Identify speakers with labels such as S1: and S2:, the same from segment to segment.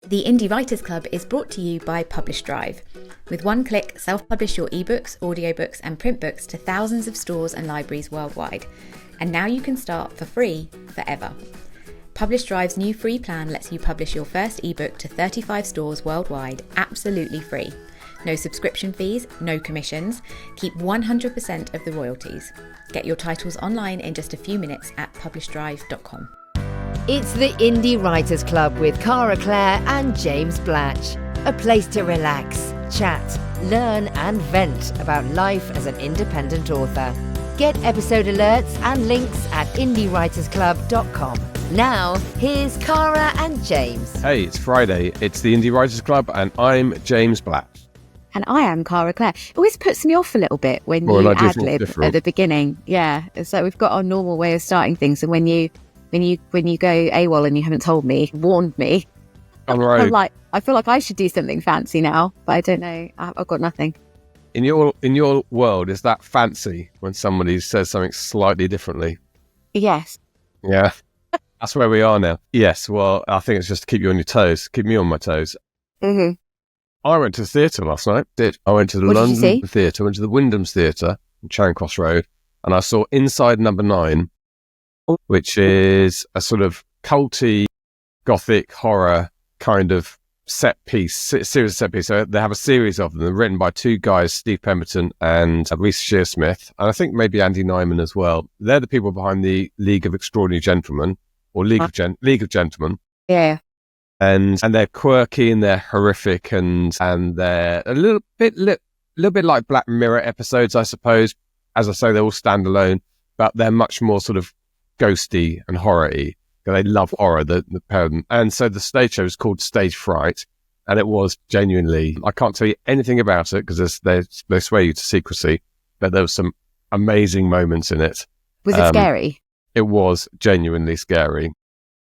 S1: The Indie Writers Club is brought to you by Publish Drive. With one click, self-publish your ebooks, audiobooks and print books to thousands of stores and libraries worldwide. And now you can start for free forever. Publish Drive's new free plan lets you publish your first ebook to 35 stores worldwide absolutely free. No subscription fees, no commissions. Keep 100% of the royalties. Get your titles online in just a few minutes at publishdrive.com.
S2: It's the Indie Writers Club with Cara, Claire and James Blatch. A place to relax, chat, learn and vent about life as an independent author. Get episode alerts and links at indiewritersclub.com. Now, here's Cara and James.
S3: Hey, it's Friday. It's the Indie Writers Club and I'm James Blatch.
S1: And I am Cara Claire. It always puts me off a little bit when you ad-lib at the beginning. Yeah, so we've got our normal way of starting things, and when you go AWOL and you haven't told me, warned me, I feel like I should do something fancy now, but I don't know. I've got nothing.
S3: In your world, is that fancy when somebody says something slightly differently?
S1: Yes.
S3: Yeah, that's where we are now. Yes, well, I think it's just to keep you on your toes, keep me on my toes.
S1: Mm-hmm.
S3: I went to the theatre last night. I went to the London Theatre, went to the Wyndham's Theatre on Charing Cross Road, and I saw Inside Number 9, which is a sort of culty, gothic horror kind of series of set piece. So they have a series of them. They're written by two guys, Steve Pemberton and Reece Shearsmith, and I think maybe Andy Nyman as well. They're the people behind the League of Extraordinary Gentlemen, or League of Gentlemen.
S1: Yeah.
S3: And they're quirky and they're horrific and they're a little bit like Black Mirror episodes, I suppose. As I say, they're all standalone, but they're much more sort of ghosty and horror-y. They love horror, the pair of them. And so the stage show is called Stage Fright, and it was genuinely, I can't tell you anything about it because they swear you to secrecy, but there were some amazing moments in it.
S1: Was it scary?
S3: It was genuinely scary.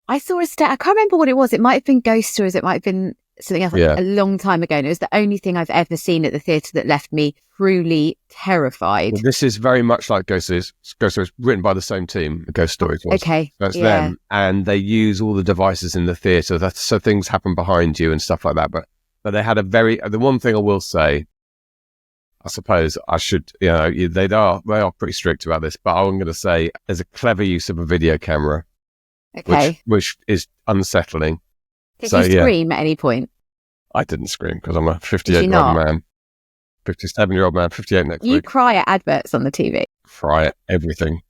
S1: I saw a stat. I can't remember what it was. It might have been Ghost Stories. It might have been something else a long time ago. And it was the only thing I've ever seen at the theatre that left me truly terrified. Well,
S3: this is very much like Ghost Stories. Ghost Stories, written by the same team. Ghost Stories was.
S1: Okay.
S3: That's them. And they use all the devices in the theatre so things happen behind you and stuff like that. But they had the one thing I will say, I suppose I should, they are pretty strict about this, but I'm going to say there's a clever use of a video camera.
S1: Okay.
S3: Which is unsettling.
S1: Did you scream at any point?
S3: I didn't scream because I'm a 58-year-old man. 57-year-old man, 58 next week.
S1: You cry at adverts on the TV?
S3: Cry at everything.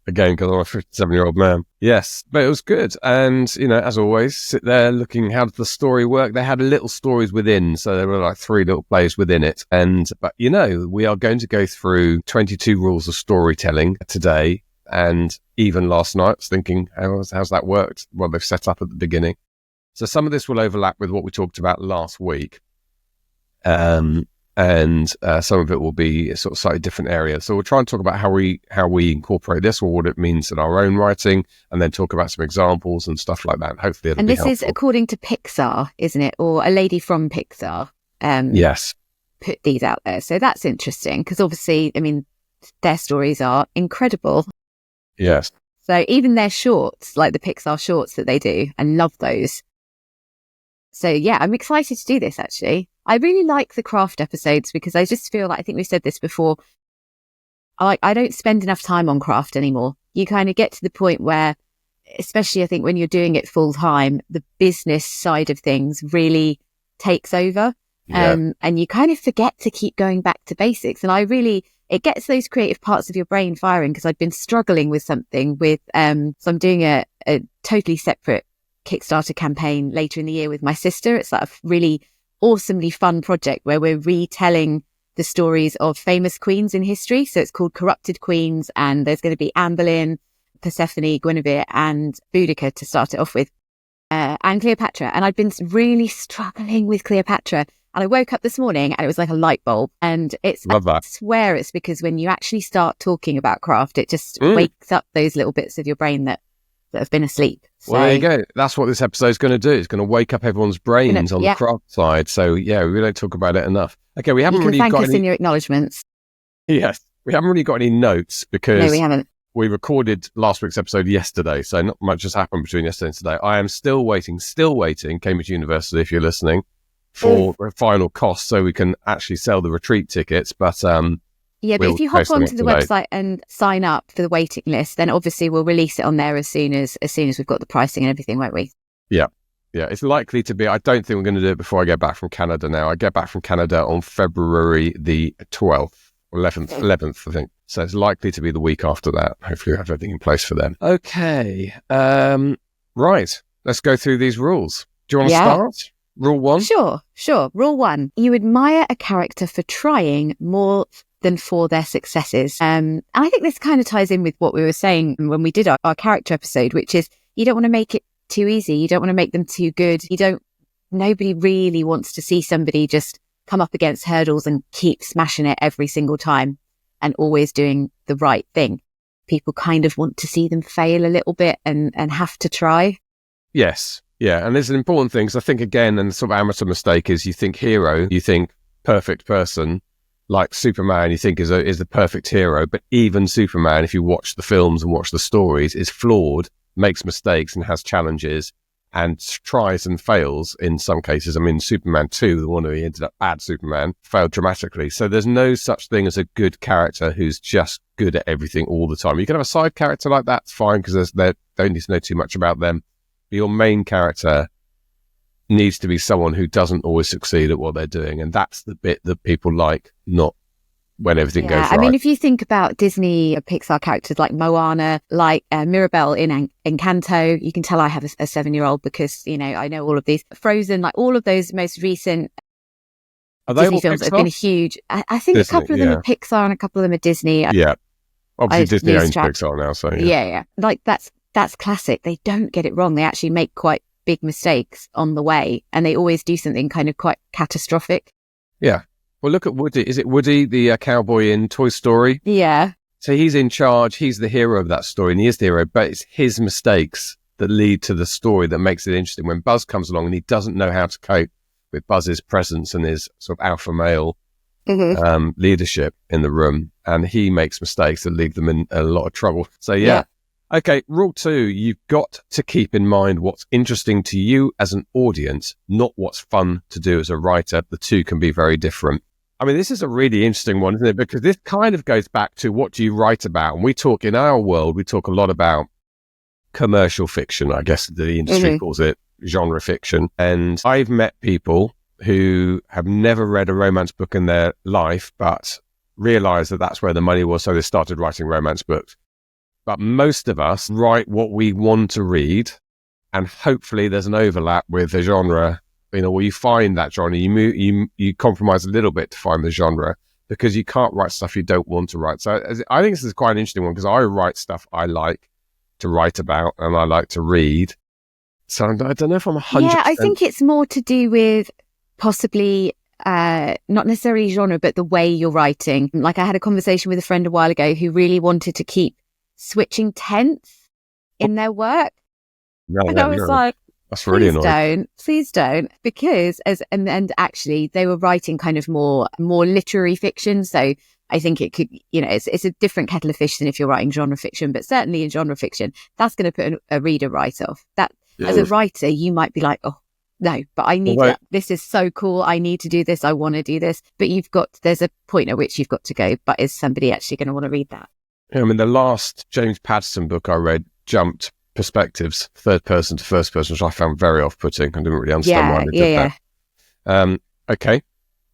S3: Again, because I'm a 57-year-old man. Yes, but it was good. And, as always, sit there looking, how did the story work? They had little stories within, so there were like 3 little plays within it. But we are going to go through 22 rules of storytelling today. And even last night, I was thinking, how's that worked? Well, they've set up at the beginning. So some of this will overlap with what we talked about last week. And some of it will be sort of slightly different areas. So we'll try and talk about how we incorporate this or what it means in our own writing, and then talk about some examples and stuff like that. Hopefully it'll be helpful. And this
S1: is according to Pixar, isn't it? Or a lady from Pixar.
S3: Yes.
S1: Put these out there. So that's interesting because obviously, their stories are incredible.
S3: Yes.
S1: So even their shorts, like the Pixar shorts that they do, I love those. So yeah, I'm excited to do this actually. I really like the craft episodes because I just feel like, I think we've said this before, I don't spend enough time on craft anymore. You kind of get to the point where, especially I think when you're doing it full time, the business side of things really takes over.
S3: Yeah.
S1: And you kind of forget to keep going back to basics. And it gets those creative parts of your brain firing because I've been struggling with something so I'm doing a totally separate Kickstarter campaign later in the year with my sister. It's like a really awesomely fun project where we're retelling the stories of famous queens in history. So it's called Corrupted Queens, and there's going to be Anne Boleyn, Persephone, Guinevere and Boudica to start it off with, and Cleopatra. And I've been really struggling with Cleopatra. And I woke up this morning and it was like a light bulb. And I swear it's because when you actually start talking about craft, it just wakes up those little bits of your brain that have been asleep. So,
S3: well, there you go. That's what this episode is going to do. It's going to wake up everyone's brains on the craft side. So yeah, we don't talk about it enough. Okay, we haven't really got
S1: thank us
S3: any...
S1: in your acknowledgements.
S3: Yes, we haven't really got any notes because
S1: no, we haven't.
S3: we recorded last week's episode yesterday, so not much has happened between yesterday and today. I am still waiting, Cambridge University, if you're listening, for a final cost so we can actually sell the retreat tickets. But
S1: but
S3: we'll
S1: if you hop
S3: post them
S1: onto the
S3: today.
S1: website and sign up for the waiting list, then obviously we'll release it on there as soon as we've got the pricing and everything, won't we?
S3: Yeah, it's likely to be. I don't think we're going to do it before I get back from Canada now. I get back from Canada on February the 12th, 11th, I think. So it's likely to be the week after that. Hopefully we have everything in place for them. Okay. Right. Let's go through these rules. Do you want to start? Rule 1?
S1: Sure. Rule 1. You admire a character for trying more than for their successes. And I think this kind of ties in with what we were saying when we did our character episode, which is you don't want to make it too easy. You don't want to make them too good. Nobody really wants to see somebody just come up against hurdles and keep smashing it every single time and always doing the right thing. People kind of want to see them fail a little bit and have to try.
S3: Yes. Yeah. And there's an important thing, because I think, again, and the sort of amateur mistake is you think hero, you think perfect person, like Superman, you think is the perfect hero. But even Superman, if you watch the films and watch the stories, is flawed, makes mistakes and has challenges and tries and fails in some cases. I mean, Superman 2, the one who ended up bad Superman, failed dramatically. So there's no such thing as a good character who's just good at everything all the time. You can have a side character like that, it's fine, because they don't need to know too much about them. But your main character needs to be someone who doesn't always succeed at what they're doing. And that's the bit that people like, not when everything goes right.
S1: I mean, if you think about Disney or Pixar characters like Moana, like Mirabelle in Encanto, you can tell I have a 7-year-old because, I know all of these. Frozen, like all of those most recent Disney films
S3: Pixar?
S1: Have been huge. I think Disney, a couple of them are Pixar and a couple of them are Disney.
S3: Yeah. Obviously Disney owns Pixar now, so
S1: yeah. Like that's classic. They don't get it wrong. They actually make quite big mistakes on the way, and they always do something kind of quite catastrophic.
S3: Yeah. Well, look at Woody. Is it Woody, the cowboy in Toy Story?
S1: Yeah.
S3: So he's in charge. He's the hero of that story, and he is the hero. But it's his mistakes that lead to the story that makes it interesting. When Buzz comes along and he doesn't know how to cope with Buzz's presence and his sort of alpha male leadership in the room, and he makes mistakes that leave them in a lot of trouble. So, yeah. Okay, rule 2, you've got to keep in mind what's interesting to you as an audience, not what's fun to do as a writer. The two can be very different. I mean, this is a really interesting one, isn't it? Because this kind of goes back to what do you write about? And we talk in our world, we talk a lot about commercial fiction. I guess the industry calls it genre fiction. And I've met people who have never read a romance book in their life, but realized that that's where the money was. So they started writing romance books. But most of us write what we want to read. And hopefully there's an overlap with the genre. Where you find that genre, you compromise a little bit to find the genre, because you can't write stuff you don't want to write. So I think this is quite an interesting one, because I write stuff I like to write about and I like to read. So I don't know if I'm 100%.
S1: Yeah, I think it's more to do with possibly not necessarily genre, but the way you're writing. Like I had a conversation with a friend a while ago who really wanted to keep switching tense in their work. And I was like,
S3: that's really annoying.
S1: Please don't, because and actually they were writing kind of more literary fiction. So I think it could, it's a different kettle of fish than if you're writing genre fiction. But certainly in genre fiction, that's going to put a reader right off. That as a writer, you might be like, oh no, but I need that. This is so cool. I need to do this. I want to do this. But there's a point at which you've got to go. But is somebody actually going to want to read that?
S3: Yeah, I mean, the last James Patterson book I read jumped perspectives, third person to first person, which I found very off-putting. I didn't really understand why they did that. Okay,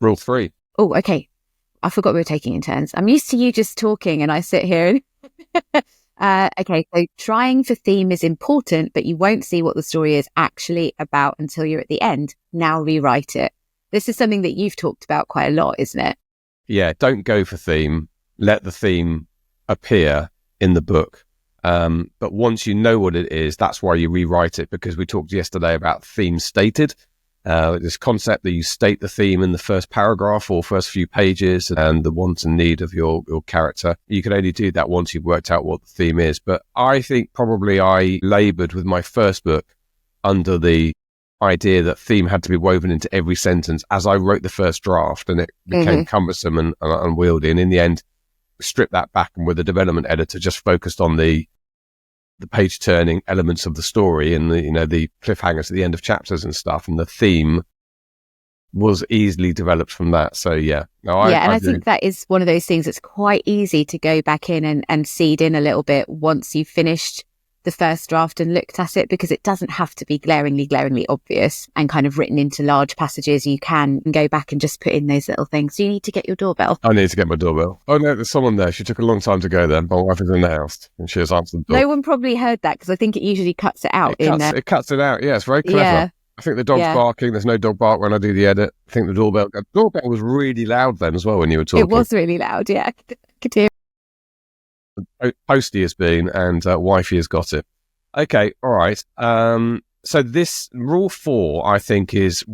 S3: rule 3.
S1: Oh, okay. I forgot we were taking in turns. I'm used to you just talking and I sit here. Okay, so trying for theme is important, but you won't see what the story is actually about until you're at the end. Now rewrite it. This is something that you've talked about quite a lot, isn't it?
S3: Yeah, don't go for theme. Let the theme appear in the book. But once you know what it is, that's why you rewrite it, because we talked yesterday about theme stated, this concept that you state the theme in the first paragraph or first few pages and the want and need of your character. You can only do that once you've worked out what the theme is. But I think probably I laboured with my first book under the idea that theme had to be woven into every sentence as I wrote the first draft, and it became cumbersome and unwieldy. And in the end, stripped that back and with the development editor just focused on the page turning elements of the story and the cliffhangers at the end of chapters and stuff, and the theme was easily developed from that. So yeah. No,
S1: I think that is one of those things that's quite easy to go back in and seed in a little bit once you've finished the first draft and looked at it, because it doesn't have to be glaringly obvious and kind of written into large passages. You can go back and just put in those little things. Do you need to get your doorbell?
S3: I need to get my doorbell. Oh no, there's someone there. She took a long time to go there. My wife is in the house and she has answered the door.
S1: No one probably heard that, because I think it usually cuts it out.
S3: It cuts it out. Yeah, it's very clever.
S1: Yeah.
S3: I think the dog's barking. There's no dog bark when I do the edit. I think the doorbell was really loud then as well when you were talking.
S1: It was really loud, yeah. I could hear.
S3: Posty has been, and wifey has got it. Okay, all right. So this rule 4, I think, is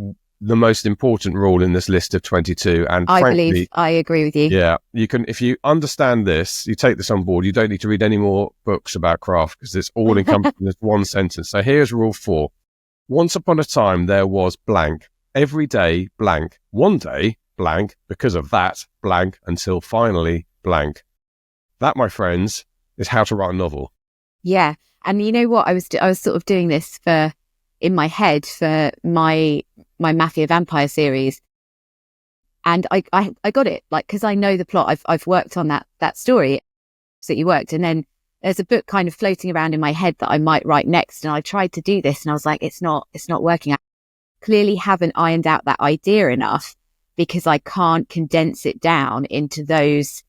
S3: the most important rule in this list of 22. And
S1: I
S3: frankly,
S1: believe I agree with you.
S3: Yeah, you can. If you understand this, you take this on board. You don't need to read any more books about craft, because it's all encompassed in this one sentence. So here's rule 4. Once upon a time, there was blank. Every day, blank. One day, blank. Because of that, blank. Until finally, blank. That, my friends, is how to write a novel.
S1: Yeah. And you know what? I was sort of doing this in my head for my Mafia Vampire series. And I got it, like, because I know the plot. I've worked on that story that you worked. And then there's a book kind of floating around in my head that I might write next. And I tried to do this and I was like, it's not working. I clearly haven't ironed out that idea enough, because I can't condense it down into those,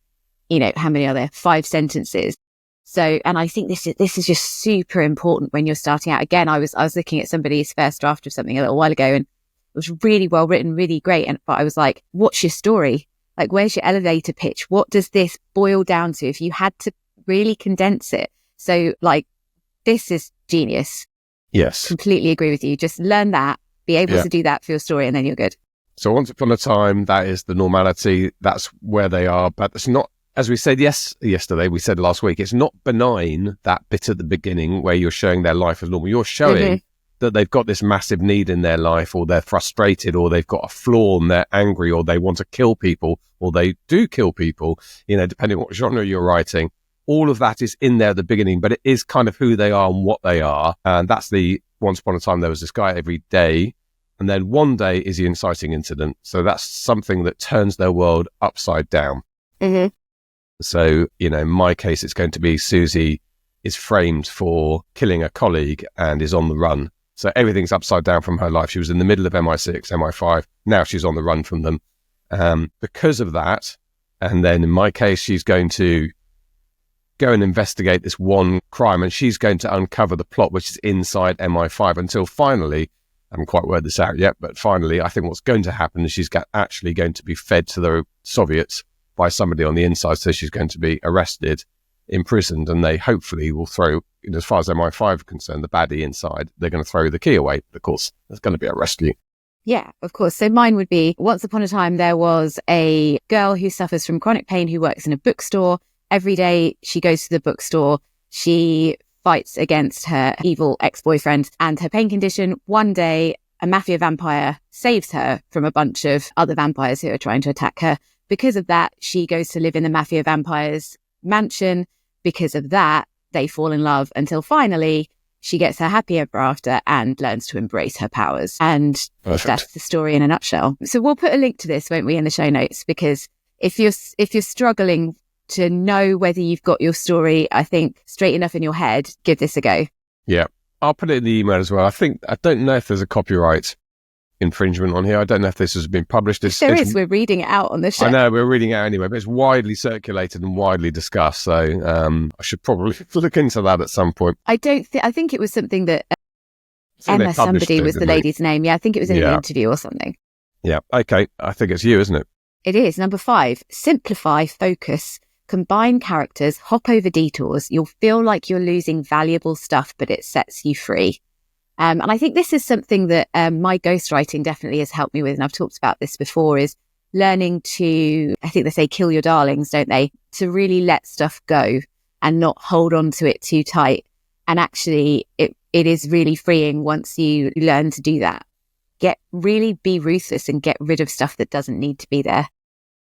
S1: how many are there? 5 sentences. So, and I think this is just super important when you're starting out. Again, I was looking at somebody's first draft of something a little while ago, and it was really well written, really great. But I was like, what's your story? Like, where's your elevator pitch? What does this boil down to if you had to really condense it? So, like, this is genius.
S3: Yes.
S1: Completely agree with you. Just learn that, be able to do that for your story, and then you're good.
S3: So once upon a time, that is the normality. That's where they are. But it's not, as we said yesterday, we said last week, it's not benign, that bit at the beginning where you're showing their life as normal. You're showing that they've got this massive need in their life, or they're frustrated, or they've got a flaw and they're angry, or they want to kill people, or they do kill people, depending on what genre you're writing. All of that is in there at the beginning, but it is kind of who they are and what they are. And that's the once upon a time there was this guy every day. And then one day is the inciting incident. So that's something that turns their world upside down.
S1: Mm-hmm.
S3: So, in my case, it's going to be Susie is framed for killing a colleague and is on the run. So everything's upside down from her life. She was in the middle of MI6, MI5. Now she's on the run from them. Because of that. And then in my case, she's going to go and investigate this one crime, and she's going to uncover the plot which is inside MI5 until finally, I haven't quite worked this out yet, but finally I think what's going to happen is she's actually going to be fed to the Soviets by somebody on the inside. So she's going to be arrested, imprisoned, and they hopefully will throw, as far as MI5 is concerned, the baddie inside, they're going to throw the key away. But of course, there's going to be a rescue.
S1: Yeah, of course. So mine would be, once upon a time, there was a girl who suffers from chronic pain who works in a bookstore. Every day she goes to the bookstore, she fights against her evil ex-boyfriend and her pain condition. One day, a mafia vampire saves her from a bunch of other vampires who are trying to attack her. Because of that, she goes to live in the mafia vampire's mansion. Because of that, they fall in love until finally she gets her happy ever after and learns to embrace her powers. And That's the story in a nutshell. So we'll put a link to this, won't we, in the show notes? Because if you're struggling to know whether you've got your story, I think, straight enough in your head, give this a go.
S3: Yeah, I'll put it in the email as well. I don't know if there's a copyright infringement on here. I don't know if this has been published.
S1: If there is, we're reading it out on the show.
S3: I know, we're reading it out anyway, but it's widely circulated and widely discussed. So I should probably look into that at some point.
S1: I think it was something that Emma somebody was the lady's name. Yeah, I think it was in an interview or something.
S3: Yeah, okay. I think it's you, isn't it?
S1: It is. Number 5, simplify, focus. Combine characters, hop over detours. You'll feel like you're losing valuable stuff, but it sets you free. And I think this is something that my ghostwriting definitely has helped me with. And I've talked about this before, is learning to, I think they say kill your darlings, don't they? To really let stuff go and not hold on to it too tight. And actually, it is really freeing once you learn to do that. Be ruthless and get rid of stuff that doesn't need to be there.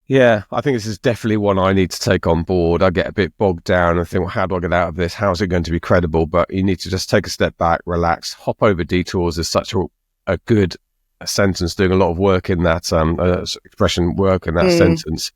S3: Yeah, I think this is definitely one I need to take on board. I get a bit bogged down and think, well, how do I get out of this? How is it going to be credible? But you need to just take a step back, relax. Hop over detours is such a good sentence, doing a lot of work in that expression, work in that sentence.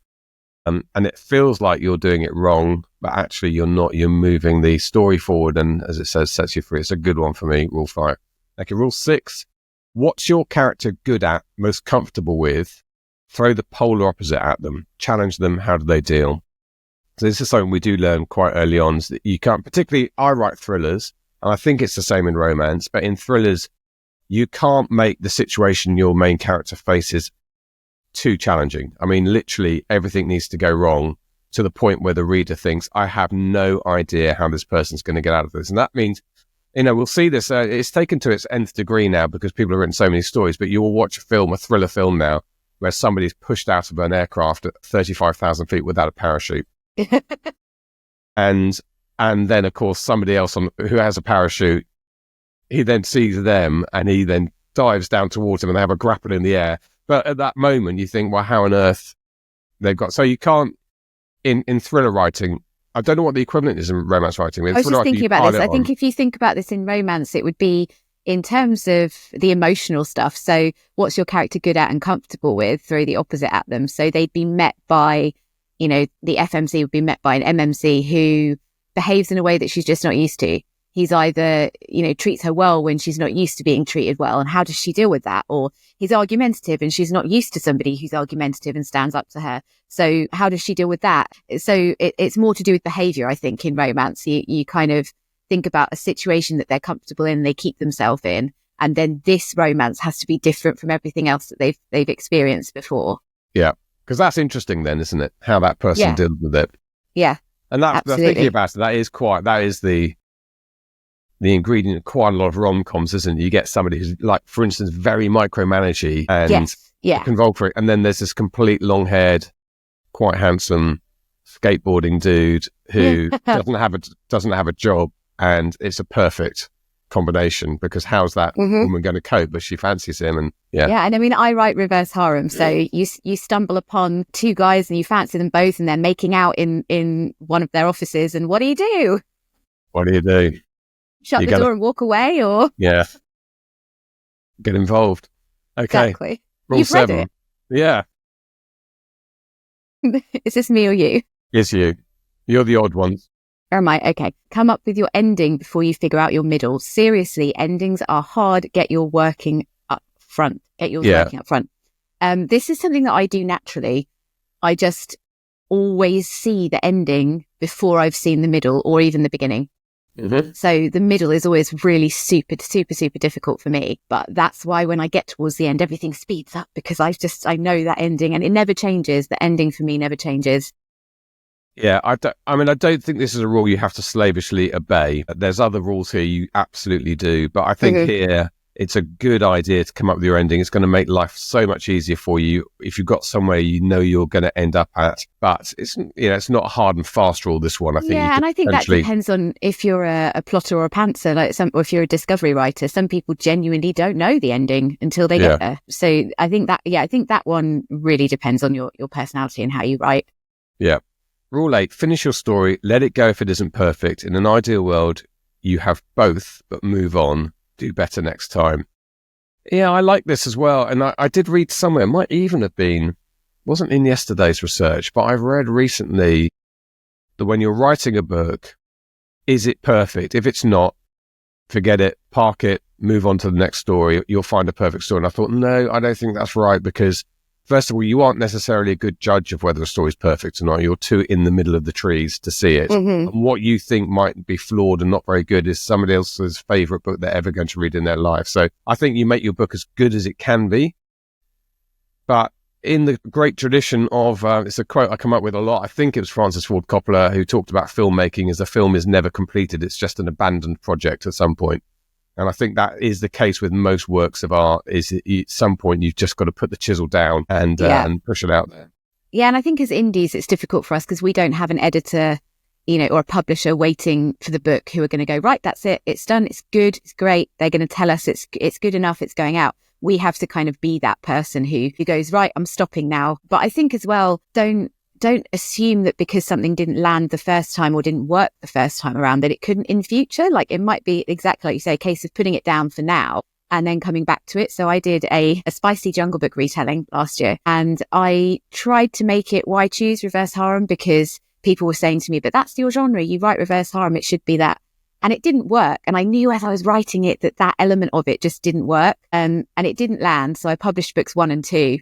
S3: And it feels like you're doing it wrong, but actually you're not. You're moving the story forward, and as it says, sets you free. It's a good one for me, rule 5. Okay, rule 6. What's your character good at, most comfortable with? Throw the polar opposite at them. Challenge them. How do they deal? So this is something we do learn quite early on, is that you can't, particularly I write thrillers, and I think it's the same in romance, but in thrillers, you can't make the situation your main character faces too challenging. I mean, literally everything needs to go wrong to the point where the reader thinks, I have no idea how this person's going to get out of this. And that means, we'll see this. It's taken to its nth degree now because people have written so many stories, but you will watch a thriller film now, where somebody's pushed out of an aircraft at 35,000 feet without a parachute. and then, of course, somebody else who has a parachute, he then sees them and he then dives down towards them and they have a grapple in the air. But at that moment, you think, well, how on earth they've got... So you can't, in thriller writing, I don't know what the equivalent is in romance writing.
S1: I was just thinking about this. I think if you think about this in romance, it would be in terms of the emotional stuff. So what's your character good at and comfortable with? Throw the opposite at them. So they'd be met by, the FMC would be met by an MMC who behaves in a way that she's just not used to. He's either, treats her well when she's not used to being treated well. And how does she deal with that? Or he's argumentative and she's not used to somebody who's argumentative and stands up to her. So how does she deal with that? So it's more to do with behavior, I think, in romance. You kind of think about a situation that they're comfortable in, they keep themselves in. And then this romance has to be different from everything else that they've experienced before.
S3: Yeah. Because that's interesting then, isn't it? How that person deals with it.
S1: Yeah.
S3: And that's thinking about it, that is the ingredient of quite a lot of rom-coms, isn't it? You get somebody who's, like, for instance, very micromanagey and convulsory, and then there's this complete long-haired, quite handsome skateboarding dude who doesn't have a job, and it's a perfect combination because how's that woman going to cope? But she fancies him, and
S1: and I mean, I write reverse harem, so you stumble upon two guys and you fancy them both, and they're making out in one of their offices, and what do you do?
S3: What do you do?
S1: Shut the door and walk away, or
S3: get involved. Okay,
S1: exactly.
S3: Rule
S1: You've
S3: 7.
S1: read it.
S3: Yeah.
S1: Is this me or you?
S3: It's you. You're the odd one.
S1: Or am I? Okay. Come up with your ending before you figure out your middle. Seriously, endings are hard. Get your working up front. Working up front. This is something that I do naturally. I just always see the ending before I've seen the middle or even the beginning. So the middle is always really super, super, super difficult for me. But that's why when I get towards the end, everything speeds up because I know that ending and it never changes. The ending for me never changes.
S3: Yeah, I don't think this is a rule you have to slavishly obey. There's other rules here you absolutely do. But I think here it's a good idea to come up with your ending. It's going to make life so much easier for you if you've got somewhere you're going to end up at. But it's not a hard and fast rule, this one. I think.
S1: Yeah, and I think that depends on if you're a plotter or a pantser, or if you're a discovery writer. Some people genuinely don't know the ending until they get there. So I think that one really depends on your personality and how you write.
S3: Yeah. Rule 8, finish your story. Let it go if it isn't perfect. In an ideal world, you have both, but move on. Do better next time. Yeah, I like this as well. And I did read somewhere, it might even have been, wasn't in yesterday's research, but I've read recently that when you're writing a book, is it perfect? If it's not, forget it, park it, move on to the next story. You'll find a perfect story. And I thought, no, I don't think that's right because first of all, you aren't necessarily a good judge of whether a story is perfect or not. You're too in the middle of the trees to see it. And what you think might be flawed and not very good is somebody else's favourite book they're ever going to read in their life. So I think you make your book as good as it can be. But in the great tradition of, it's a quote I come up with a lot, I think it was Francis Ford Coppola who talked about filmmaking as a film is never completed. It's just an abandoned project at some point. And I think that is the case with most works of art, is at some point you've just got to put the chisel down and push it out there.
S1: Yeah, and I think as indies, it's difficult for us because we don't have an editor, or a publisher waiting for the book who are going to go, right, that's it, it's done, it's good, it's great. They're going to tell us it's good enough, it's going out. we have to kind of be that person who goes, right, I'm stopping now. But I think as well, don't assume that because something didn't land the first time or didn't work the first time around that it couldn't in future. Like, it might be exactly like you say, a case of putting it down for now and then coming back to it. So I did a spicy Jungle Book retelling last year, and I tried to make it why choose reverse harem, because people were saying to me, but that's your genre, you write reverse harem, it should be that. And it didn't work. And I knew as I was writing it that element of it just didn't work. And it didn't land. So I published books 1 and 2,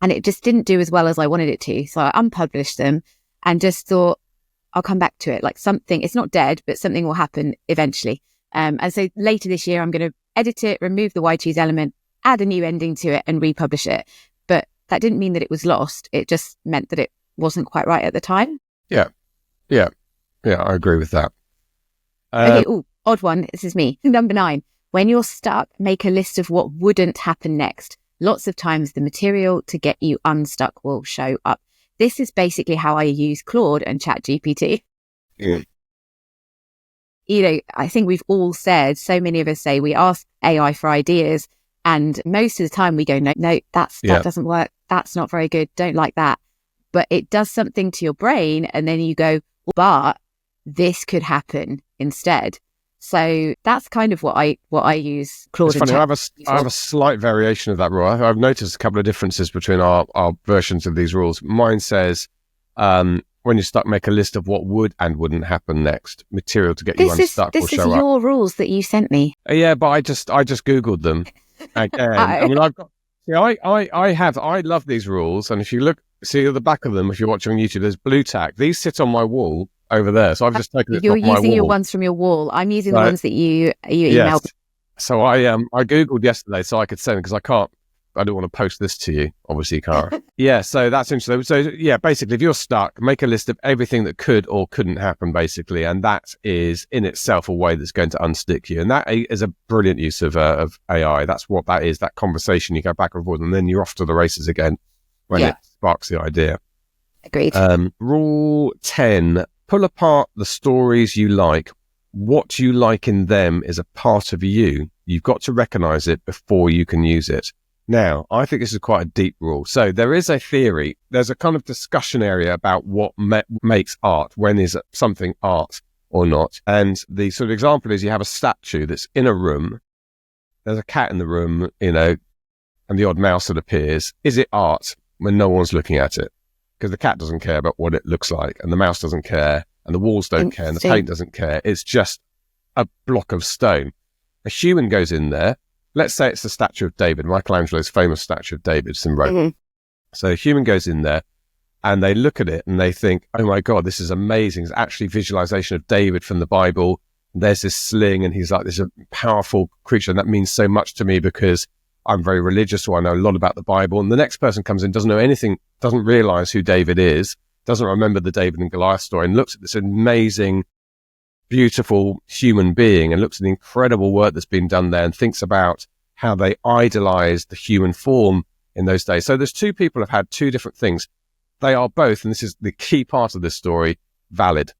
S1: and it just didn't do as well as I wanted it to. So I unpublished them and just thought, I'll come back to it. Like, something, it's not dead, but something will happen eventually. And so later this year, I'm going to edit it, remove the why choose element, add a new ending to it and republish it. But that didn't mean that it was lost. It just meant that it wasn't quite right at the time.
S3: Yeah, I agree with that.
S1: Okay, odd one. This is me. Number 9. When you're stuck, make a list of what wouldn't happen next. Lots of times the material to get you unstuck will show up. This is basically how I use Claude and ChatGPT.
S3: Yeah.
S1: You know, I think we've all said, so many of us say we ask AI for ideas, and most of the time we go, no, that doesn't work. That's not very good. Don't like that. But it does something to your brain, and then you go, but this could happen instead. So that's kind of what I use Claude.
S3: It's funny, I have a slight variation of that rule. I've noticed a couple of differences between our versions of these rules. Mine says, when you're stuck, make a list of what would and wouldn't happen next. Material to get you unstuck will show up.
S1: This is your rules that you sent me.
S3: Yeah, but I just Googled them. Again. I mean, I love these rules. And if you see at the back of them, if you're watching on YouTube, there's blue tack. These sit on my wall over there. So I've just taken it off my wall. You're
S1: using your ones from your wall. I'm using the ones that you emailed.
S3: Yes. So I Googled yesterday so I could send, because I don't want to post this to you, obviously, Cara. Yeah, so that's interesting. So yeah, basically, if you're stuck, make a list of everything that could or couldn't happen, basically. And that is in itself a way that's going to unstick you. And that is a brilliant use of AI. That's what that is, that conversation. You go back and forth, and then you're off to the races again when it sparks the idea.
S1: Agreed.
S3: Rule 10, pull apart the stories you like. What you like in them is a part of you. You've got to recognize it before you can use it. Now, I think this is quite a deep rule. So there is a theory, there's a kind of discussion area about what makes art. When is something art or not? And the sort of example is you have a statue that's in a room. There's a cat in the room, and the odd mouse that appears. Is it art when no one's looking at it? Because the cat doesn't care about what it looks like, and the mouse doesn't care, and the walls don't care, and the paint doesn't care. It's just a block of stone. A human goes in there. Let's say it's the statue of David, Michelangelo's famous statue of David in Rome. Mm-hmm. So a human goes in there and they look at it and they think, oh my God, this is amazing. It's actually visualization of David from the Bible. There's this sling and he's like this powerful creature. And that means so much to me because I'm very religious, or I know a lot about the Bible. And the next person comes in, doesn't know anything, doesn't realize who David is, doesn't remember the David and Goliath story, and looks at this amazing, beautiful human being and looks at the incredible work that's been done there and thinks about how they idolized the human form in those days. So there's two people have had two different things. They are both, and this is the key part of this story, valid.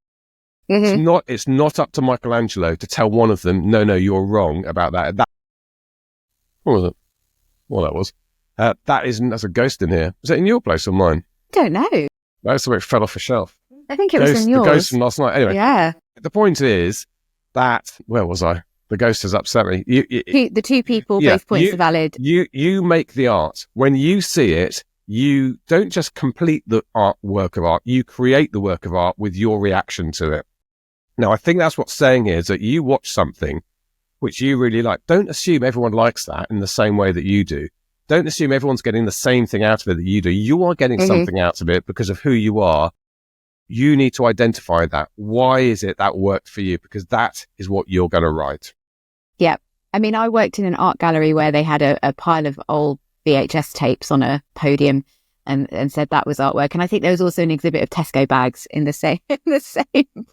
S3: Mm-hmm. It's not up to Michelangelo to tell one of them, no, you're wrong about that. What was it? Well, that was. That's a ghost in here. Was it in your place or mine?
S1: Don't know.
S3: That's the way it fell off a shelf.
S1: I think it was in yours.
S3: The ghost from last night. Anyway.
S1: Yeah.
S3: The point is that, where was I? The ghost has upset me.
S1: The two people, both points are valid.
S3: You make the art. When you see it, you don't just complete the work of art, you create the work of art with your reaction to it. Now, I think that's what's saying here, is that you watch something which you really like. Don't assume everyone likes that in the same way that you do. Don't assume everyone's getting the same thing out of it that you do. You are getting something out of it because of who you are. You need to identify that. Why is it that worked for you? Because that is what you're going to write.
S1: Yeah. I mean, I worked in an art gallery where they had a pile of old VHS tapes on a podium and said that was artwork. And I think there was also an exhibit of Tesco bags in the same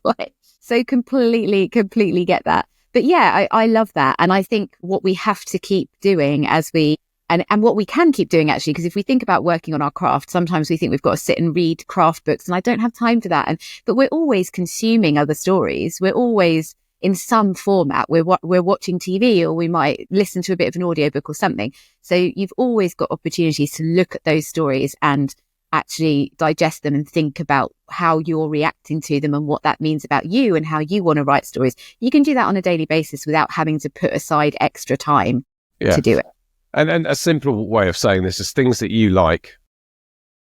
S1: place. So completely get that. But yeah, I love that. And I think what we have to keep doing and what we can keep doing, actually, because if we think about working on our craft, sometimes we think we've got to sit and read craft books, and I don't have time for that. But we're always consuming other stories. We're always in some format. We're watching TV, or we might listen to a bit of an audiobook or something. So you've always got opportunities to look at those stories and actually digest them and think about how you're reacting to them and what that means about you and how you want to write stories. You can do that on a daily basis without having to put aside extra time to do it.
S3: And a simple way of saying this is things that you like,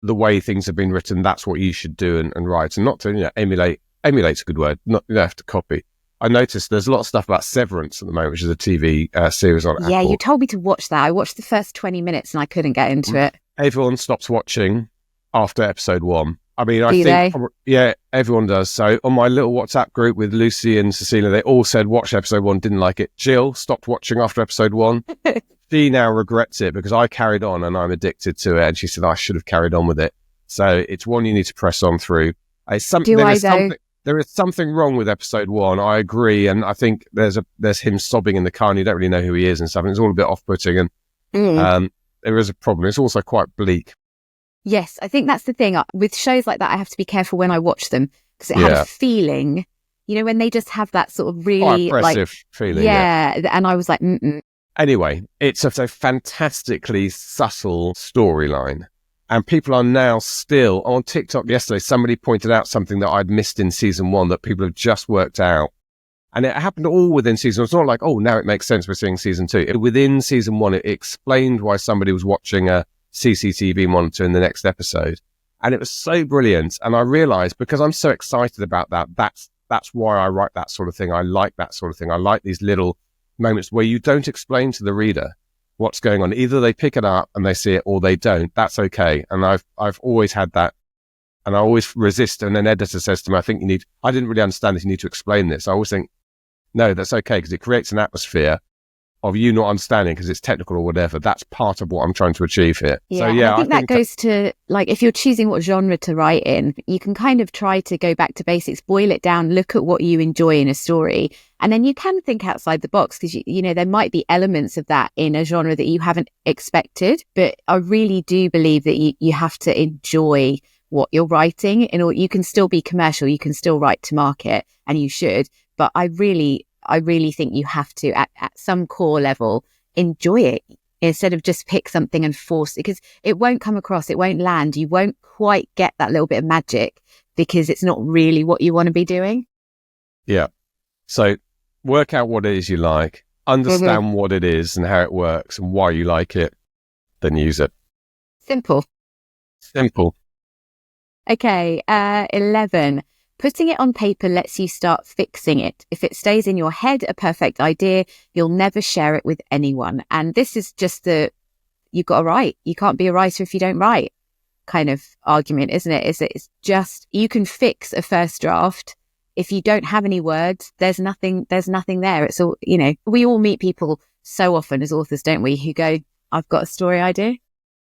S3: the way things have been written, that's what you should do and write, and not to emulate. Emulate's a good word. Not, you don't have to copy. I noticed there's a lot of stuff about Severance at the moment, which is a TV series on Apple.
S1: Yeah, you told me to watch that. I watched the first 20 minutes and I couldn't get into it.
S3: Everyone stops watching after episode 1. I mean, everyone does. So on my little WhatsApp group with Lucy and Cecilia, they all said watch episode 1, didn't like it. Jill stopped watching after episode 1. She now regrets it because I carried on and I'm addicted to it. And she said I should have carried on with it. So it's one you need to press on through. There is something wrong with episode 1. I agree. And I think there's him sobbing in the car and you don't really know who he is and stuff. And it's all a bit off-putting. And there is a problem. It's also quite bleak.
S1: Yes, I think that's the thing. With shows like that, I have to be careful when I watch them because it had a feeling, when they just have that sort of really
S3: oppressive feeling.
S1: Yeah, and I was like,
S3: Anyway, it's a fantastically subtle storyline. And people are now still on TikTok. Yesterday, somebody pointed out something that I'd missed in season 1 that people have just worked out. And it happened all within season 1. It's not like, oh, now it makes sense we're seeing season 2. Within season 1, it explained why somebody was watching a CCTV monitor in the next episode. And it was so brilliant. And I realized because I'm so excited about that's why I write that sort of thing. I like that sort of thing. I like these little moments where you don't explain to the reader what's going on. Either they pick it up and they see it or they don't. That's okay. And I've always had that. And I always resist. And an editor says to me, I didn't really understand this. You need to explain this. I always think, no, that's okay. Because it creates an atmosphere of you not understanding because it's technical or whatever. That's part of what I'm trying to achieve here.
S1: Yeah, so, I think that goes to, if you're choosing what genre to write in, you can kind of try to go back to basics, boil it down, look at what you enjoy in a story. And then you can think outside the box because, there might be elements of that in a genre that you haven't expected. But I really do believe that you have to enjoy what you're writing. You can still be commercial, you can still write to market, and you should. But I really think you have to, at some core level, enjoy it instead of just pick something and force it, because it won't come across, it won't land, you won't quite get that little bit of magic because it's not really what you want to be doing.
S3: Yeah. So work out what it is you like, understand what it is and how it works and why you like it, then use it.
S1: Simple. Okay, 11. Putting it on paper lets you start fixing it. If it stays in your head, a perfect idea, you'll never share it with anyone. And this is just you've got to write. You can't be a writer if you don't write kind of argument, isn't it? It's just, you can fix a first draft. If you don't have any words, there's nothing there. It's all, we all meet people so often as authors, don't we, who go, I've got a story idea.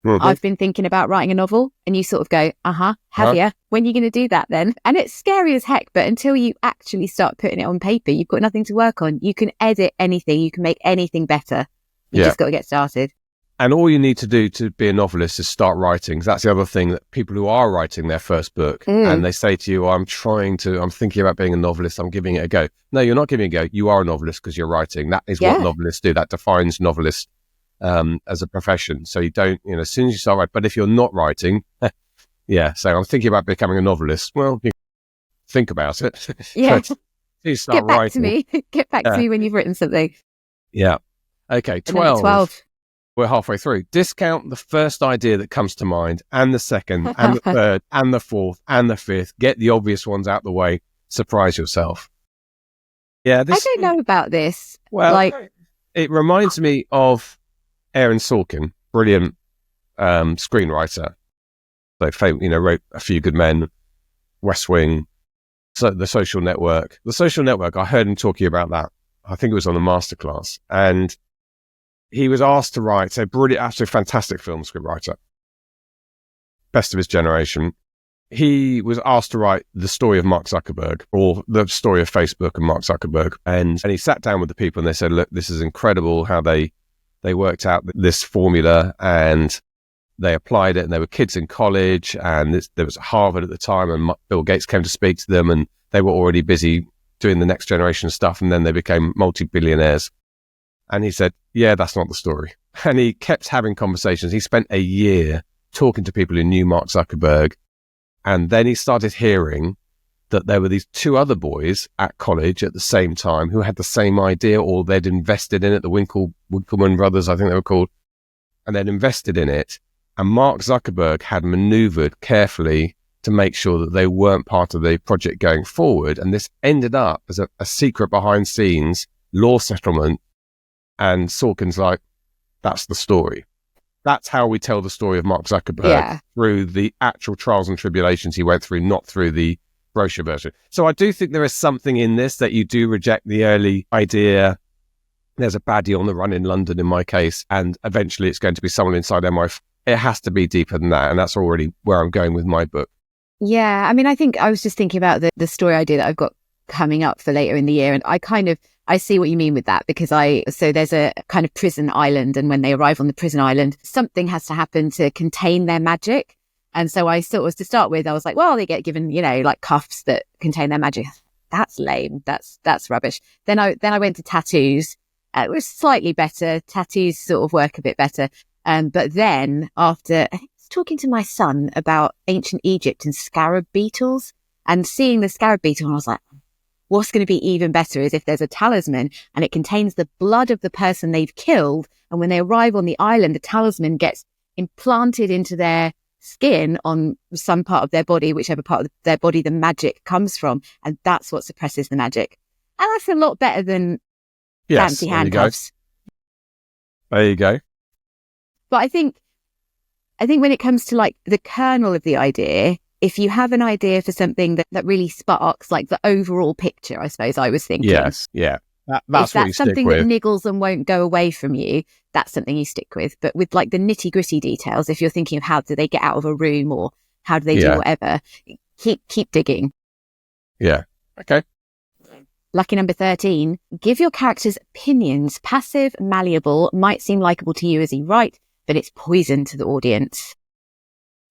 S1: I've been thinking about writing a novel, and you sort of go, have you? When are you going to do that then? And it's scary as heck, but until you actually start putting it on paper, you've got nothing to work on. You can edit anything, you can make anything better. You just got to get started.
S3: And all you need to do to be a novelist is start writing. That's the other thing, that people who are writing their first book and they say to you, I'm thinking about being a novelist, I'm giving it a go. No, you're not giving it a go. You are a novelist because you're writing. That is what novelists do. That defines novelists as a profession. So you don't, as soon as you start writing, but if you're not writing, so I'm thinking about becoming a novelist. Well, you think about it.
S1: Yeah.
S3: You start writing.
S1: Get back to me when you've written something.
S3: Yeah. Okay. 12. We're halfway through. Discount the first idea that comes to mind, and the second, and the third, and the fourth, and the fifth. Get the obvious ones out the way. Surprise yourself. Yeah.
S1: I don't know about this.
S3: Well, it reminds me of Aaron Sorkin, brilliant screenwriter. Wrote A Few Good Men, West Wing, The Social Network. The Social Network, I heard him talking about that. I think it was on a masterclass. And he was asked to write a brilliant, absolutely fantastic film scriptwriter, best of his generation. He was asked to write the story of Mark Zuckerberg, or the story of Facebook and Mark Zuckerberg. And he sat down with the people and they said, look, this is incredible how they worked out this formula and they applied it, and they were kids in college, and there was Harvard at the time, and Bill Gates came to speak to them, and they were already busy doing the next generation stuff, and then they became multi-billionaires. And he said, yeah, that's not the story. And he kept having conversations. He spent a year talking to people who knew Mark Zuckerberg. And then he started hearing that there were these two other boys at college at the same time who had the same idea, or they'd invested in it, the Winkleman brothers, I think they were called, and they'd invested in it. And Mark Zuckerberg had maneuvered carefully to make sure that they weren't part of the project going forward. And this ended up as a secret behind scenes law settlement. And Sorkin's like, that's the story. That's how we tell the story of Mark Zuckerberg, through the actual trials and tribulations he went through, not through the brochure version. So I do think there is something in this that you do reject the early idea. There's a baddie on the run in London in my case, and eventually it's going to be someone inside MI5. It has to be deeper than that, and that's already where I'm going with my book.
S1: Yeah, I mean, I think I was just thinking about the story idea that I've got coming up for later in the year, and I see what you mean with that, because so there's a kind of prison island, and when they arrive on the prison island, something has to happen to contain their magic. And so I sort of, to start with, I was like, well, they get given, like cuffs that contain their magic. That's lame. That's rubbish. Then I went to tattoos. It was slightly better. Tattoos sort of work a bit better. But then after, I think I was talking to my son about ancient Egypt and scarab beetles, and seeing the scarab beetle, and I was like, what's going to be even better is if there's a talisman and it contains the blood of the person they've killed. And when they arrive on the island, the talisman gets implanted into their skin on some part of their body, whichever part of their body the magic comes from. And that's what suppresses the magic. And that's a lot better than fancy handcuffs.
S3: There you go.
S1: But I think when it comes to like the kernel of the idea, if you have an idea for something that really sparks like the overall picture, I suppose I was thinking.
S3: Yes, yeah. That's what you stick with.
S1: Something that niggles and won't go away from you, that's something you stick with. But with like the nitty gritty details, if you're thinking of how do they get out of a room or how do they do whatever, keep digging.
S3: Yeah. Okay.
S1: Lucky number 13, give your characters opinions. Passive, malleable, might seem likable to you as you write, but it's poison to the audience.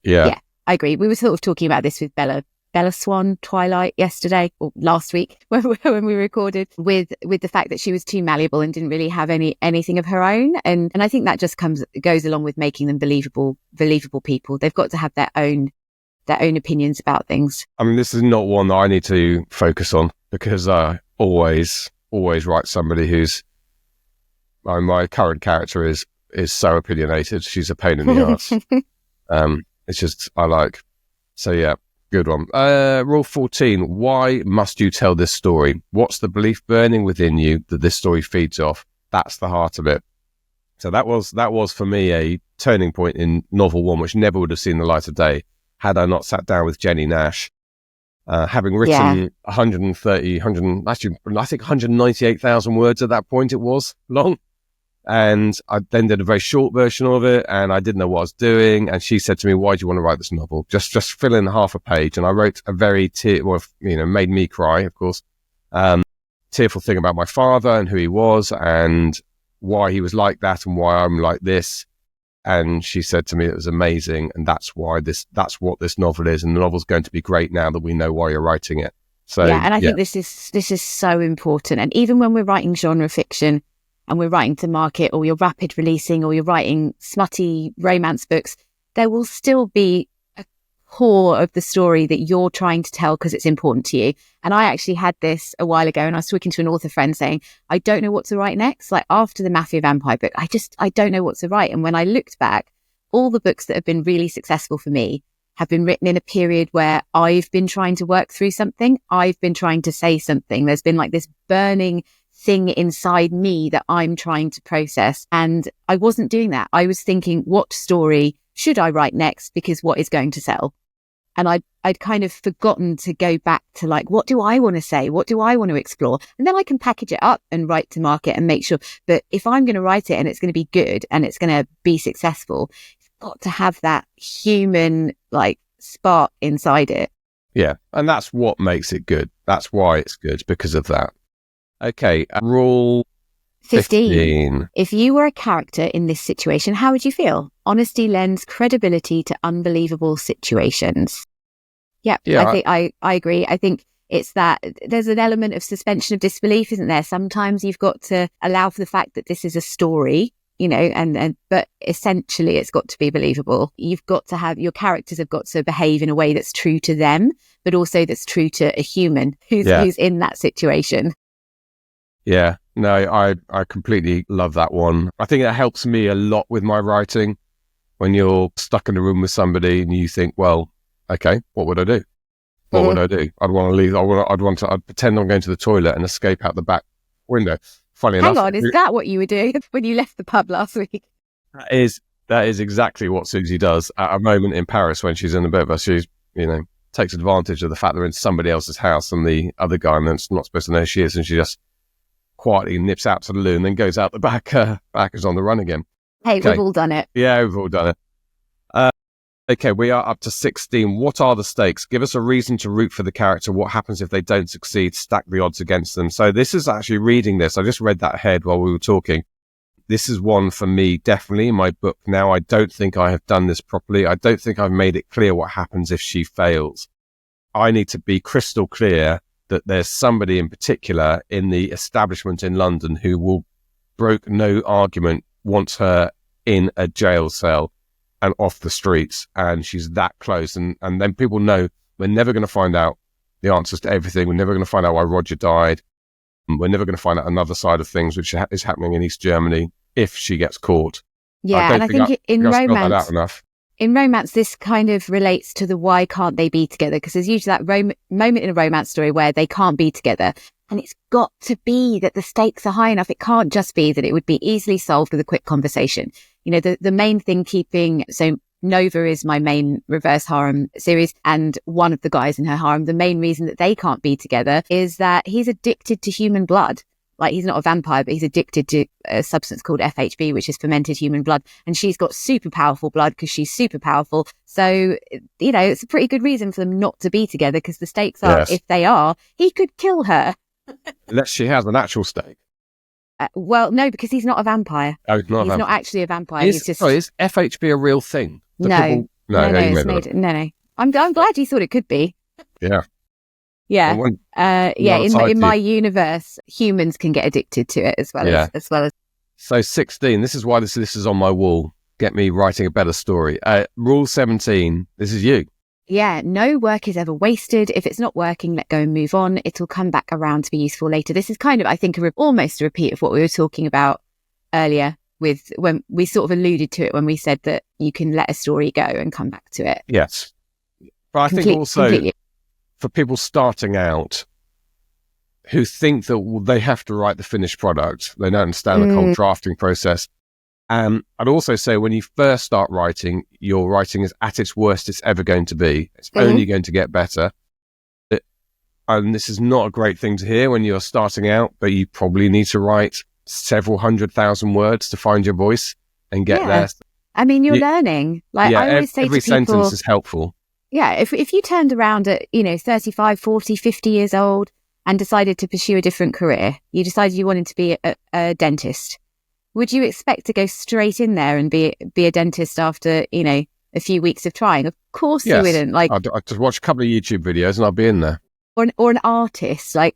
S1: Yeah, I agree. We were sort of talking about this with Bella Swan, Twilight yesterday or last week when we recorded, with the fact that she was too malleable and didn't really have anything of her own. And I think that just goes along with making them believable people. They've got to have their own opinions about things. I
S3: mean, this is not one that I need to focus on, because I always write somebody who's, my current character is so opinionated. She's a pain in the arse. It's just, so yeah. Good one. Rule 14. Why must you tell this story? What's the belief burning within you that this story feeds off? That's the heart of it. So that was for me a turning point in novel one, which never would have seen the light of day had I not sat down with Jenny Nash. Having written 198,000 words at that point, it was long. And I then did a very short version of it, and I didn't know what I was doing. And she said to me, why do you want to write this novel? Just fill in half a page. And I wrote a very made me cry, of course, tearful thing about my father and who he was and why he was like that and why I'm like this. And she said to me it was amazing, and that's what this novel is, and the novel's going to be great now that we know why you're writing it. So
S1: and I think this is so important. And even when we're writing genre fiction and we're writing to market, or you're rapid releasing, or you're writing smutty romance books, there will still be a core of the story that you're trying to tell because it's important to you. And I actually had this a while ago, and I was talking to an author friend saying, I don't know what to write next. Like after the Mafia Vampire book, I don't know what to write. And when I looked back, all the books that have been really successful for me have been written in a period where I've been trying to work through something. I've been trying to say something. There's been like this burning thing inside me that I'm trying to process. And I wasn't doing that. I was thinking, what story should I write next? Because what is going to sell? And I'd kind of forgotten to go back to like, what do I want to say? What do I want to explore? And then I can package it up and write to market and make sure. But if I'm going to write it and it's going to be good and it's going to be successful, it's got to have that human like spark inside it.
S3: Yeah. And that's what makes it good. That's why it's good, because of that. Okay, rule 15.
S1: If you were a character in this situation, how would you feel? Honesty lends credibility to unbelievable situations. Yeah. I think I agree. I think it's that there's an element of suspension of disbelief, isn't there? Sometimes you've got to allow for the fact that this is a story, but essentially it's got to be believable. You've got to have, your characters have got to behave in a way that's true to them, but also that's true to a human who's in that situation.
S3: Yeah, no, I completely love that one. I think it helps me a lot with my writing when you're stuck in a room with somebody and you think, well, okay, what would I do? What would I do? I'd want to leave. I'd pretend I'm going to the toilet and escape out the back window. Funny enough.
S1: Hang on, is that what you were doing when you left the pub last week?
S3: That is exactly what Susie does at a moment in Paris when she's in the bed. She's, takes advantage of the fact they're in somebody else's house and the other guy that's not supposed to know who she is, and she just quietly nips out to the loo and then goes out the back is on the run again.
S1: Hey, okay. We've all done it.
S3: Yeah, we've all done it. Okay, we are up to 16. What are the stakes? Give us a reason to root for the character. What happens if they don't succeed? Stack the odds against them. So this is actually reading this. I just read that ahead while we were talking. This is one for me, definitely in my book. Now, I don't think I have done this properly. I don't think I've made it clear what happens if she fails. I need to be crystal clear that there's somebody in particular in the establishment in London who will broke no argument, wants her in a jail cell and off the streets, and she's that close. And then people know we're never going to find out the answers to everything. We're never going to find out why Roger died. We're never going to find out another side of things, which is happening in East Germany if she gets caught.
S1: Yeah, and I think in romance, this kind of relates to the why can't they be together? Because there's usually that moment in a romance story where they can't be together. And it's got to be that the stakes are high enough. It can't just be that it would be easily solved with a quick conversation. The main thing so Nova is my main reverse harem series, and one of the guys in her harem, the main reason that they can't be together is that he's addicted to human blood. Like, he's not a vampire, but he's addicted to a substance called FHB, which is fermented human blood. And she's got super powerful blood because she's super powerful. So, it's a pretty good reason for them not to be together, because the stakes are, if they are, he could kill her.
S3: Unless she has an actual stake.
S1: Well, no, because he's not a vampire.
S3: Oh, he's not
S1: not actually a vampire.
S3: Is FHB a real thing?
S1: No, it's no. I'm glad you thought it could be.
S3: Yeah.
S1: Yeah. In my universe, humans can get addicted to it as well as.
S3: So 16. This is why this is on my wall. Get me writing a better story. Rule 17. This is you.
S1: Yeah, no work is ever wasted. If it's not working, let go and move on. It'll come back around to be useful later. This is kind of, I think, almost a repeat of what we were talking about earlier with when we sort of alluded to it when we said that you can let a story go and come back to it.
S3: Yes. But I think also completely. For people starting out who think that they have to write the finished product, they don't understand the whole drafting process. I'd also say when you first start writing, your writing is at its worst it's ever going to be. It's only going to get better. And this is not a great thing to hear when you're starting out, but you probably need to write several 100,000 words to find your voice and get there.
S1: I mean, you're learning. Like, I always say to people,
S3: every sentence is helpful.
S1: Yeah, if you turned around at, 35, 40, 50 years old and decided to pursue a different career, you decided you wanted to be a dentist, would you expect to go straight in there and be a dentist after, a few weeks of trying? Of course you wouldn't. Like,
S3: I'd just watch a couple of YouTube videos and I'd be in there.
S1: Or an artist. Like,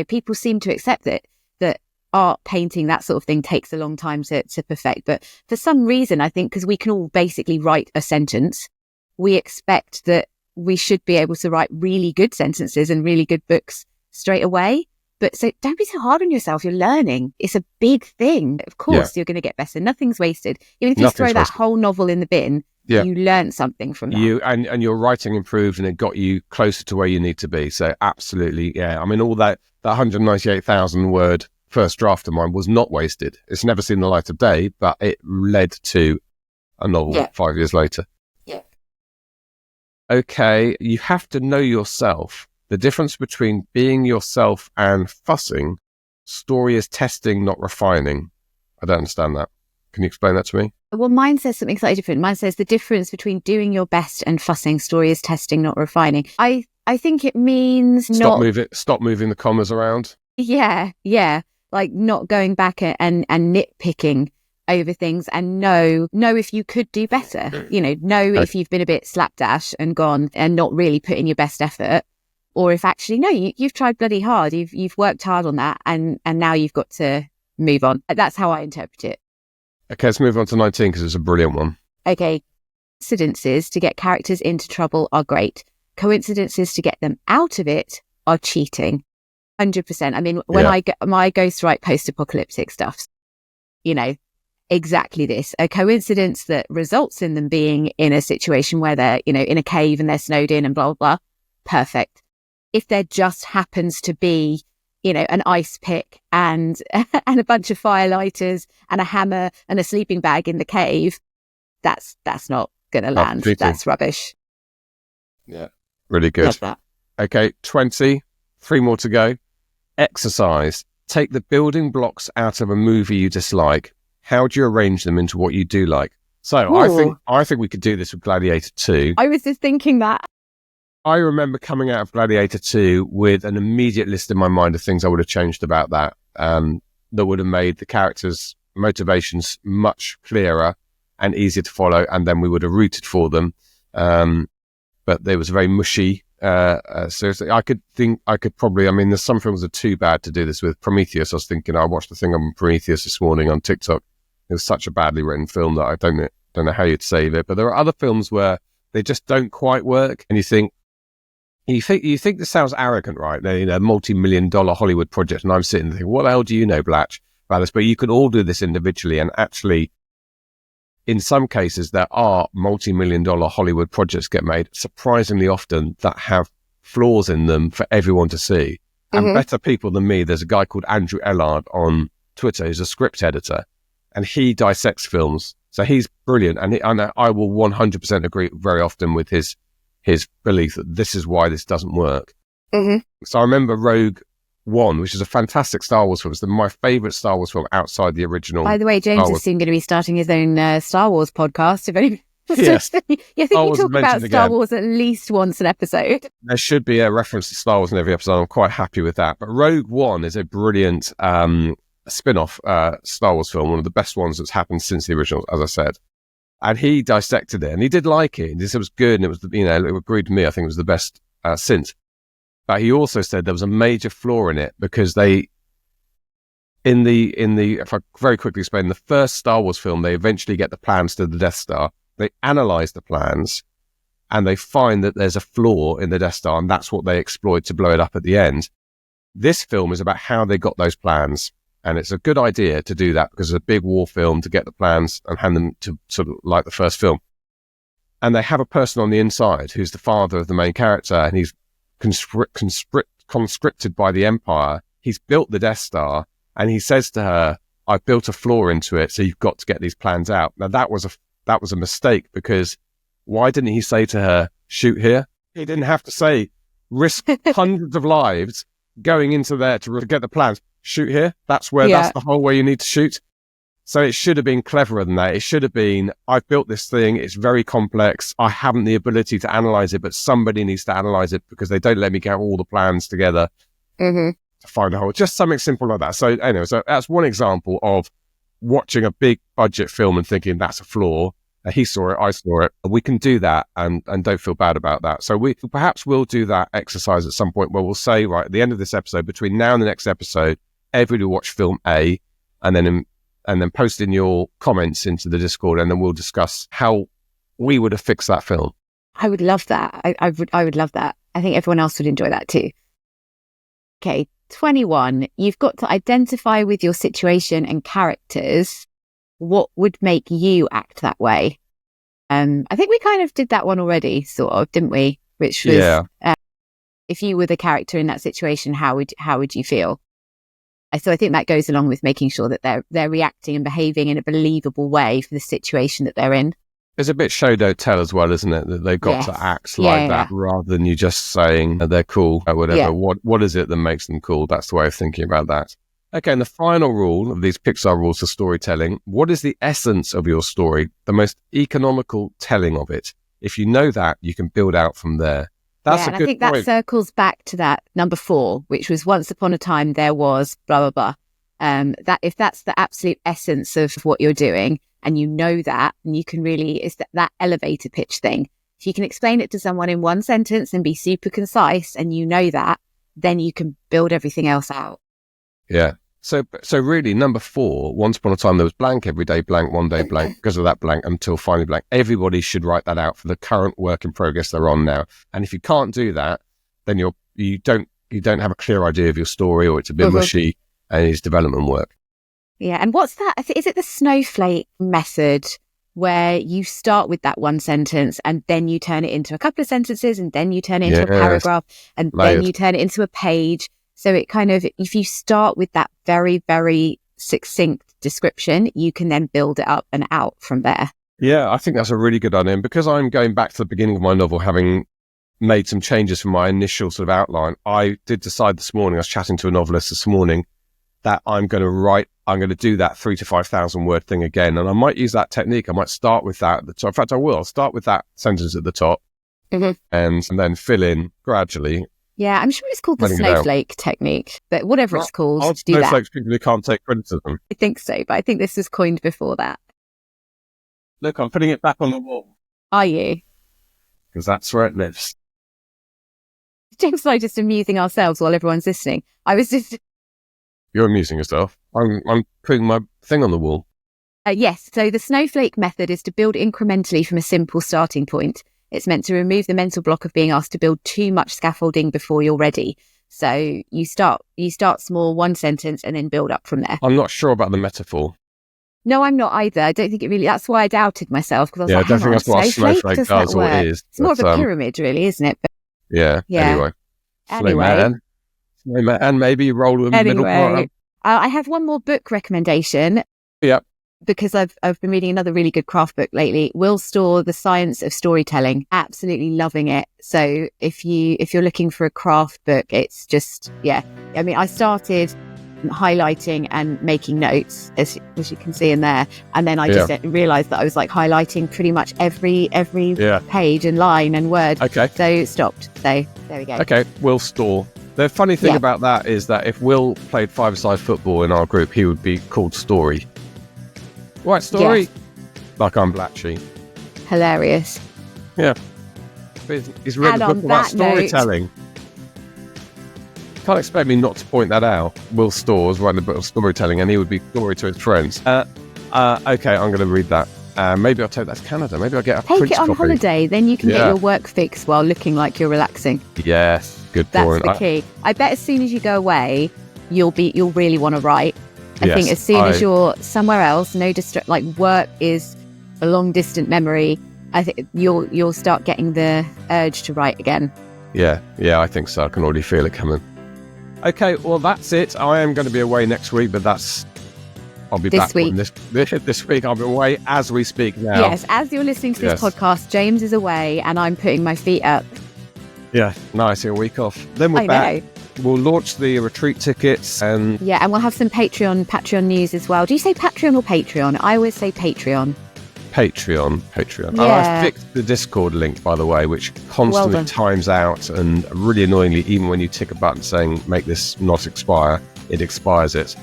S1: people seem to accept that art, painting, that sort of thing takes a long time to perfect. But for some reason, I think because we can all basically write a sentence, we expect that we should be able to write really good sentences and really good books straight away. But so don't be so hard on yourself. You're learning. It's a big thing. Of course, you're going to get better. Nothing's wasted. Even if you throw that whole novel in the bin, you learned something from that.
S3: And your writing improved and it got you closer to where you need to be. So absolutely, yeah. I mean, all that 198,000 word first draft of mine was not wasted. It's never seen the light of day, but it led to a novel 5 years later.
S1: Yeah.
S3: Okay, you have to know yourself. The difference between being yourself and fussing, story is testing, not refining. I don't understand that. Can you explain that to me?
S1: Well, mine says something slightly different. Mine says the difference between doing your best and fussing, story is testing, not refining. I think it means
S3: stop moving the commas around.
S1: Yeah. Like not going back and nitpicking over things, and know if you could do better. Know if you've been a bit slapdash and gone and not really put in your best effort. or if actually, no, you've tried bloody hard. You've worked hard on that, and now you've got to move on. That's how I interpret it.
S3: Okay, let's move on to 19 because it's a brilliant one.
S1: Okay. Coincidences to get characters into trouble are great. Coincidences to get them out of it are cheating. 100%. I mean, when I ghostwrite post-apocalyptic stuff, exactly this. A coincidence that results in them being in a situation where they're, in a cave and they're snowed in and blah, blah, blah. Perfect. If there just happens to be, an ice pick and a bunch of firelighters and a hammer and a sleeping bag in the cave, that's not going to land. That's rubbish.
S3: Yeah, really good.
S1: Love that.
S3: Okay, 20, 3 more to go. Exercise. Take the building blocks out of a movie you dislike. How do you arrange them into what you do like? So I think we could do this with Gladiator 2.
S1: I was just thinking that.
S3: I remember coming out of Gladiator 2 with an immediate list in my mind of things I would have changed about that, that would have made the characters' motivations much clearer and easier to follow, and then we would have rooted for them. But there was very mushy. Seriously, there's some films that are too bad to do this with. Prometheus, I was thinking, I watched the thing on Prometheus this morning on TikTok. It was such a badly written film that I don't know how you'd save it. But there are other films where they just don't quite work, and you think this sounds arrogant, right? They're multi-million-dollar Hollywood project, and I'm sitting there thinking, what the hell do you know, Blatch, about this? But you can all do this individually, and actually, in some cases, there are multi-million-dollar Hollywood projects get made surprisingly often that have flaws in them for everyone to see. Mm-hmm. And better people than me, there's a guy called Andrew Ellard on Twitter who's a script editor, and he dissects films. So he's brilliant, and I will 100% agree very often with his belief that this is why this doesn't work. Mm-hmm. So I remember Rogue One, which is a fantastic Star Wars film. It's my favourite Star Wars film outside the original.
S1: By the way, James is soon going to be starting his own Star Wars podcast. If anybody,
S3: yes,
S1: I think you talk about Star Wars at least once an episode.
S3: There should be a reference to Star Wars in every episode. I'm quite happy with that. But Rogue One is a brilliant spin-off Star Wars film, one of the best ones that's happened since the original, as I said. And he dissected it, and he did like it. He said it was good, and it was, it agreed with me. I think it was the best since. But he also said there was a major flaw in it because if I very quickly explain, the first Star Wars film, they eventually get the plans to the Death Star. They analyze the plans, and they find that there's a flaw in the Death Star, and that's what they exploit to blow it up at the end. This film is about how they got those plans. And it's a good idea to do that because it's a big war film to get the plans and hand them to sort of like the first film. And they have a person on the inside who's the father of the main character, and he's conscripted by the Empire. He's built the Death Star, and he says to her, "I've built a flaw into it, so you've got to get these plans out." Now that was a mistake, because why didn't he say to her, "Shoot here"? He didn't have to say, "Risk hundreds of lives going into there to get the plans. Shoot here." That's the whole way you need to shoot. So it should have been cleverer than that. It should have been, I've built this thing, it's very complex, I haven't the ability to analyze it, but somebody needs to analyze it because they don't let me get all the plans together to find a hole. Just something simple like that. So anyway, so that's one example of watching a big budget film and thinking that's a flaw. He saw it, I saw it. We can do that and don't feel bad about that. So we perhaps will do that exercise at some point where we'll say, right, at the end of this episode, between now and the next episode, everybody watch film A, and then post in your comments into the Discord, and then we'll discuss how we would have fixed that film.
S1: I would love that. I would love that. I think everyone else would enjoy that too. Okay, 21. You've got to identify with your situation and characters. What would make you act that way? I think we kind of did that one already, sort of, didn't we? Which was, if you were the character in that situation, how would you feel? So I think that goes along with making sure that they're reacting and behaving in a believable way for the situation that they're in.
S3: It's a bit show don't tell as well, isn't it? That they've got to act like that rather than you just saying they're cool or whatever. Yeah. What is it that makes them cool? That's the way of thinking about that. Okay, and the final rule of these Pixar rules for storytelling: what is the essence of your story, the most economical telling of it? If you know that, you can build out from there. That's a good point. I think
S1: that circles back to that number 4, which was once upon a time there was blah, blah, blah. That if that's the absolute essence of what you're doing and you know that, and you can really, it's that elevator pitch thing. If you can explain it to someone in one sentence and be super concise and you know that, then you can build everything else out.
S3: Yeah. So really, number 4, once upon a time there was blank, every day blank, one day blank, because of that blank, until finally blank. Everybody should write that out for the current work in progress they're on now. And if you can't do that, then you don't have a clear idea of your story, or it's a bit mushy and it's development work.
S1: Yeah. And what's that? Is it the snowflake method, where you start with that one sentence and then you turn it into a couple of sentences and then you turn it into a paragraph and then you turn it into a page? So it kind of, if you start with that very, very succinct description, you can then build it up and out from there.
S3: Yeah, I think that's a really good idea. And because I'm going back to the beginning of my novel, having made some changes from my initial sort of outline, I did decide this morning, I was chatting to a novelist this morning, that I'm going to do that 3,000 to 5,000 word thing again. And I might use that technique. I might start with that at the top. In fact, I will. I'll start with that sentence at the top and then fill in gradually.
S1: Yeah, I'm sure it's called the snowflake technique, but whatever it's called, to do that.
S3: Snowflakes, people who can't take criticism.
S1: I think so, but I think this was coined before that.
S3: Look, I'm putting it back on the wall.
S1: Are you?
S3: Because that's where it lives.
S1: James and I just amusing ourselves while everyone's listening.
S3: You're amusing yourself. I'm putting my thing on the wall.
S1: Yes, so the snowflake method is to build incrementally from a simple starting point. It's meant to remove the mental block of being asked to build too much scaffolding before you're ready. So you start small, one sentence, and then build up from there.
S3: I'm not sure about the metaphor.
S1: No, I'm not either. I don't think it really, that's why I doubted myself. Because I was
S3: I don't think that's what a snowflake does or it is.
S1: It's more of a pyramid, really, isn't it? But,
S3: anyway. Snowman, maybe roll with middle part.
S1: I have one more book recommendation.
S3: Yep.
S1: Because I've been reading another really good craft book lately, Will Storr, The Science of Storytelling. Absolutely loving it. So if you're looking for a craft book, it's just, I mean, I started highlighting and making notes, as you can see in there, and then I just realized that I was like highlighting pretty much every page and line and word.
S3: Okay.
S1: So stopped. So there we go.
S3: Okay, Will Storr. The funny thing about that is that if Will played five-a-side football in our group, he would be called Story. Right, Story. Yes. Like I'm Blatchy.
S1: Hilarious.
S3: Yeah. He's written a book about storytelling. Can't expect me not to point that out. Will Storr's writing a book of storytelling, and he would be Story to his friends. Okay, I'm going to read that. Maybe I'll take that to Canada. Maybe I'll get a print copy.
S1: Take it on holiday, then you can get your work fix while looking like you're relaxing.
S3: Yes, good point.
S1: That's the key. I bet as soon as you go away, you'll really want to write. I think as soon as you're somewhere else, like work is a long distant memory, I think you'll start getting the urge to write again. Yeah,
S3: I think so. I can already feel it coming. Okay, well that's it. I am going to be away next week, but I'll be back this week. I'll be away as we speak now.
S1: Yes, as you're listening to this podcast, James is away and I'm putting my feet up.
S3: Yeah, nice. A week off. Then we're back. We'll launch the retreat tickets and
S1: we'll have some Patreon news as well. Do you say Patreon or Patreon? I always say Patreon.
S3: Patreon.
S1: Yeah.
S3: I fixed the Discord link, by the way, which constantly times out, and really annoyingly, even when you tick a button saying make this not expire, it expires it.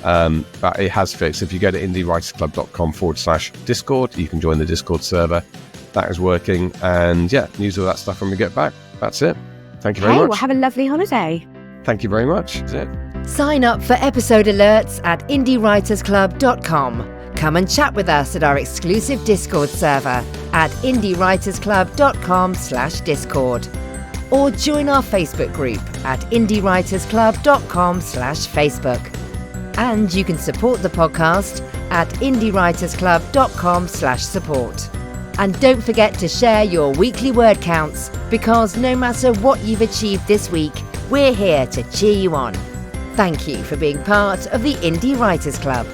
S3: But it has fixed. If you go to indiewritersclub.com/Discord, you can join the Discord server. That is working. And news of that stuff when we get back. That's it. Thank you very much.
S1: Well, have a lovely holiday.
S3: Thank you very much. That's it.
S2: Sign up for episode alerts at indiewritersclub.com. Come and chat with us at our exclusive Discord server at indiewritersclub.com/Discord. Or join our Facebook group at indiewritersclub.com/Facebook. And you can support the podcast at indiewritersclub.com/support. And don't forget to share your weekly word counts, because no matter what you've achieved this week, we're here to cheer you on. Thank you for being part of the Indie Writers Club.